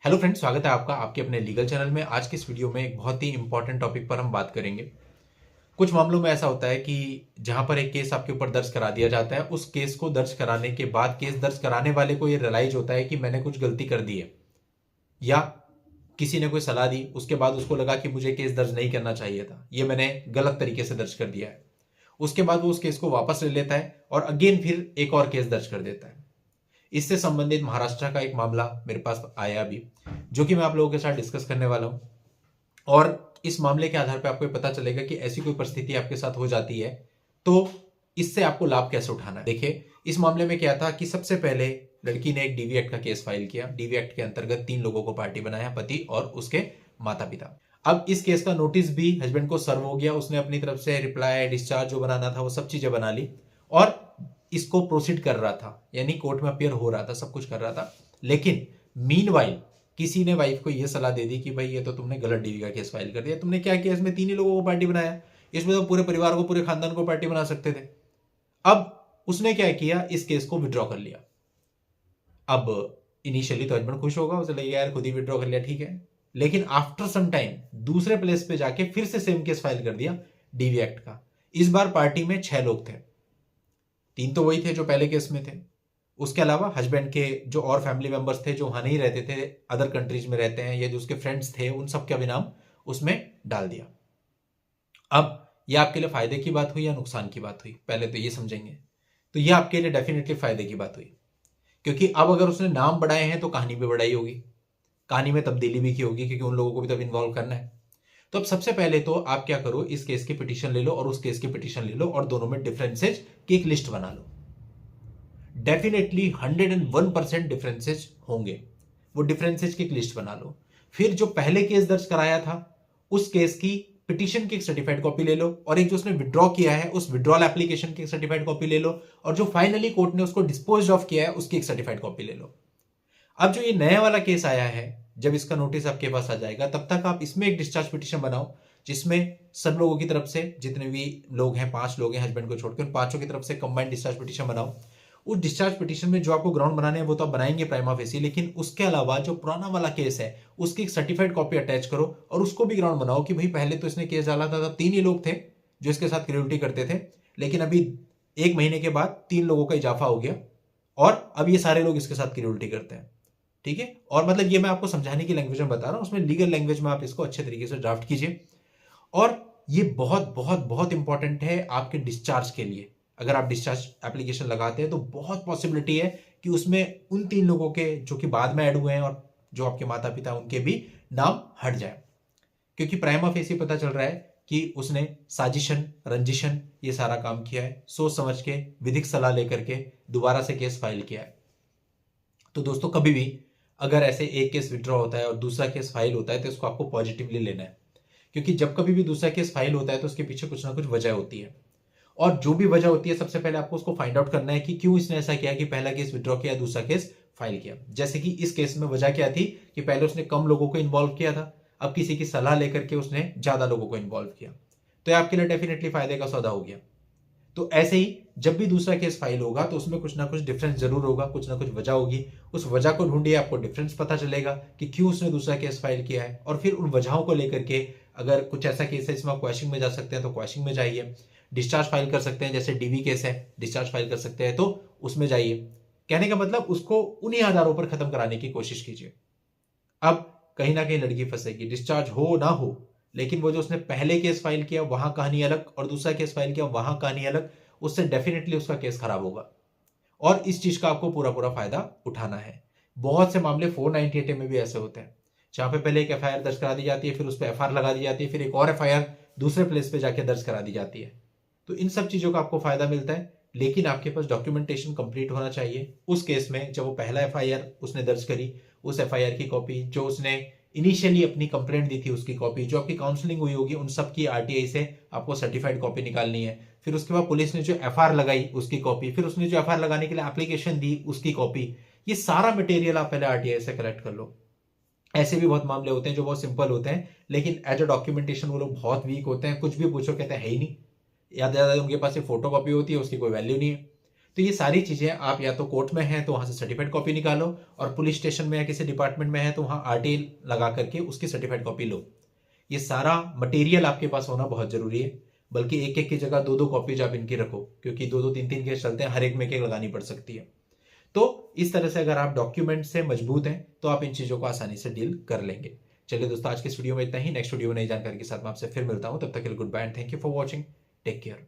Hello friends, स्वागत है आपका आपके अपने लीगल चैनल में। आज की इस वीडियो में एक बहुत ही इंपॉर्टेंट टॉपिक पर हम बात करेंगे। कुछ मामलों में ऐसा होता है कि जहां पर एक केस आपके ऊपर दर्ज करा दिया जाता है, उस केस को दर्ज कराने के बाद केस दर्ज कराने वाले को ये रियलाइज होता है कि मैंने कुछ गलती कर दी है, या किसी ने कोई सलाह दी, उसके बाद उसको लगा कि मुझे केस दर्ज नहीं करना चाहिए था, ये मैंने गलत तरीके से दर्ज कर दिया है। उसके बाद वो उस केस को वापस ले लेता है और अगेन फिर एक और केस दर्ज कर देता है। इससे संबंधित महाराष्ट्र का एक मामला मेरे पास आया अभी, जो कि मैं आप लोगों के साथ डिस्कस करने वाला हूं। और इस मामले के आधार पर आपको पता चलेगा कि ऐसी कोई परिस्थिति आपके साथ हो जाती है तो इससे आपको लाभ कैसे उठाना है। देखिए, इस मामले में क्या था कि सबसे पहले लड़की ने एक डीवी एक्ट का केस फाइल किया। डीवी एक्ट के अंतर्गत 3 लोगों को पार्टी बनाया, पति और उसके माता पिता। अब इस केस का नोटिस भी हस्बैंड को सर्व हो गया। उसने अपनी तरफ से रिप्लाई, डिस्चार्ज जो बनाना था वो सब चीजें बना ली और इसको प्रोसीड कर रहा था, यानी कोर्ट में अपियर हो रहा था, सब कुछ कर रहा था। लेकिन मीनवाइल किसी ने वाइफ को यह सलाह दे दी कि भाई ये तो तुमने गलत डीवी का केस फाइल कर दिया। तुमने क्या किया, इसमें 3 ही लोगों को पार्टी बनाया, इसमें तो पूरे परिवार को, पूरे खानदान को पार्टी बना सकते थे। अब उसने क्या किया, इस केस को विड्रॉ कर लिया। अब इनिशियली तो हस्बैंड खुश होगा, उसे लगेगा यार खुद ही विड्रॉ कर लिया, ठीक है। लेकिन आफ्टर सम टाइम दूसरे प्लेस पे जाके फिर से सेम केस फाइल कर दिया डीवी एक्ट का। इस बार पार्टी में 6 लोग थे। 3 तो वही थे जो पहले केस में थे, उसके अलावा हस्बैंड के जो और फैमिली मेंबर्स थे जो वहां नहीं रहते थे, अदर कंट्रीज में रहते हैं, या जो उसके फ्रेंड्स थे, उन सब का भी नाम उसमें डाल दिया। अब यह आपके लिए फायदे की बात हुई या नुकसान की बात हुई, पहले तो ये समझेंगे। तो यह आपके लिए डेफिनेटली फायदे की बात हुई, क्योंकि अब अगर उसने नाम बढ़ाए हैं तो कहानी भी बढ़ाई होगी, कहानी में तब्दीली भी की होगी, क्योंकि उन लोगों को भी तब इन्वॉल्व करना है। तो अब सबसे पहले तो आप क्या करो, इस केस की पिटीशन ले लो और उस केस की पिटीशन ले लो और दोनों में डिफरेंसेज की एक लिस्ट बना लो। डेफिनेटली 101% डिफरेंसेज होंगे, वो डिफरेंसेज की एक लिस्ट बना लो। फिर जो पहले केस दर्ज कराया था उस केस की पिटीशन की एक सर्टिफाइड कॉपी ले लो, और एक जो उसने विड्रॉ किया है उस विड्रॉल एप्लीकेशन की एक सर्टिफाइड कॉपी ले लो, और जो फाइनली कोर्ट ने उसको डिस्पोज ऑफ किया है उसकी एक सर्टिफाइड कॉपी ले लो। अब जो ये नया वाला केस आया है, जब इसका नोटिस आपके पास आ जाएगा तब तक आप इसमें एक डिस्चार्ज पिटीशन बनाओ, जिसमें सब लोगों की तरफ से, जितने भी लोग हैं, 5 लोग हैं हस्बैंड को छोड़कर, उन पांचों की तरफ से कंबाइंड डिस्चार्ज पिटीशन बनाओ। उस डिस्चार्ज पिटीशन में जो आपको ग्राउंड बनाने हैं वो तो आप बनाएंगे प्राइमा फेसी, लेकिन उसके अलावा जो पुराना वाला केस है उसकी एक सर्टिफाइड कॉपी अटैच करो और उसको भी ग्राउंड बनाओ कि भाई पहले तो इसने केस डाला था तब 3 ही लोग थे जो इसके साथ क्रिएटिविटी करते थे, लेकिन अभी 1 महीने के बाद 3 लोगों का इजाफा हो गया और अब ये सारे लोग इसके साथ क्रिएटिविटी करते हैं। ठीक है, और मतलब ये मैं आपको समझाने की लैंग्वेज में बता रहा हूं, उसमें लीगल लैंग्वेज में आप इसको अच्छे तरीके से ड्राफ्ट कीजिए। और ये बहुत बहुत बहुत इंपॉर्टेंट है आपके डिस्चार्ज के लिए। अगर आप डिस्चार्ज एप्लीकेशन लगाते हैं तो बहुत पॉसिबिलिटी है कि उसमें उन 3 लोगों के जो कि बाद में ऐड हुए हैं और जो आपके माता पिता उनके भी नाम हट जाए, क्योंकि प्राइमा फेसी पता चल रहा है कि उसने साजिशन, रंजिशन, ये सारा काम किया है, सोच समझ के, विधिक सलाह लेकर के दोबारा से केस फाइल किया है। तो दोस्तों, कभी भी अगर ऐसे एक केस विड्रॉ होता है और दूसरा केस फाइल होता है तो इसको आपको पॉजिटिवली लेना है, क्योंकि जब कभी भी दूसरा केस फाइल होता है तो उसके पीछे कुछ ना कुछ वजह होती है, और जो भी वजह होती है सबसे पहले आपको उसको फाइंड आउट करना है कि क्यों इसने ऐसा किया कि पहला केस विड्रॉ किया, दूसरा केस फाइल किया। जैसे कि इस केस में वजह क्या थी कि पहले उसने कम लोगों को इन्वॉल्व किया था, अब किसी की सलाह लेकर के उसने ज्यादा लोगों को इन्वॉल्व किया, तो ये आपके लिए डेफिनेटली फायदे का सौदा हो गया। तो ऐसे ही जब भी दूसरा केस फाइल होगा तो उसमें कुछ ना कुछ डिफरेंस जरूर होगा, कुछ ना कुछ वजह होगी। उस वजह को ढूंढिए, आपको डिफरेंस पता चलेगा कि क्यों उसने दूसरा केस फाइल किया है, और फिर उन वजहों को लेकर के अगर कुछ ऐसा केस है जिसमें आप क्वैशिंग में जा सकते हैं तो क्वैशिंग में जाइए। डिस्चार्ज फाइल कर सकते हैं, जैसे डीवी केस है, डिस्चार्ज फाइल कर सकते हैं तो उसमें जाइए। कहने का मतलब उसको उन्हीं आधारों पर खत्म कराने की कोशिश कीजिए। अब कहीं ना कहीं लड़की फंसेगी, डिस्चार्ज हो ना हो, लेकिन वो जो उसने पहले केस फाइल किया वहां कहानी अलग, और दूसरा केस फाइल किया वहां कहानी अलग, उससे डेफिनेटली उसका केस खराब होगा, और इस चीज का आपको पूरा पूरा फायदा उठाना है। बहुत से मामले 498 में भी ऐसे होते हैं, जहां पे पहले एक एफआईआर दर्ज करा दी जाती है, फिर उस पर एफआईआर लगा दी जाती है, फिर एक और एफआईआर दूसरे प्लेस पे जाके दर्ज करा दी जाती है। तो इन सब चीजों का आपको फायदा मिलता है, लेकिन आपके पास डॉक्यूमेंटेशन कंप्लीट होना चाहिए। उस केस में जब वो पहला एफआईआर उसने दर्ज करी, उस एफआईआर की कॉपी, जो उसने इनिशियली अपनी कंप्लेंट दी थी उसकी कॉपी, जो आपकी काउंसलिंग हुई होगी उन सब की आरटीआई से आपको सर्टिफाइड कॉपी निकालनी है। फिर उसके बाद पुलिस ने जो एफआईआर लगाई उसकी कॉपी, फिर उसने जो एफआईआर लगाने के लिए एप्लीकेशन दी उसकी कॉपी, ये सारा मटेरियल आप पहले आरटीआई से कलेक्ट कर लो। ऐसे भी बहुत मामले होते हैं जो बहुत सिंपल होते हैं, लेकिन एज अ डॉक्यूमेंटेशन वो लोग बहुत वीक होते हैं, कुछ भी पूछो कहते हैं है ही नहीं, याद याद उनके पास फोटो कॉपी होती है, उसकी कोई वैल्यू नहीं है। तो ये सारी चीजें आप या तो कोर्ट में हैं तो वहां से सर्टिफाइड कॉपी निकालो, और पुलिस स्टेशन में या किसी डिपार्टमेंट में है तो वहां आरटीआई लगा करके उसकी सर्टिफाइड कॉपी लो। ये सारा मटेरियल आपके पास होना बहुत जरूरी है, बल्कि एक एक की जगह दो दो कॉपीज आप इनकी रखो, क्योंकि दो दो तीन तीन केस चलते हैं, हर एक में एक लगानी पड़ सकती है। तो इस तरह से अगर आप डॉक्यूमेंट से मजबूत हैं तो आप इन चीजों को आसानी से डील कर लेंगे। चलिए दोस्तों, आज के इस वीडियो में इतना ही। नेक्स्ट वीडियो में नई जानकारी के साथ मैं आपसे फिर मिलता हूं। तब तक के लिए goodbye and thank you for watching. Take care.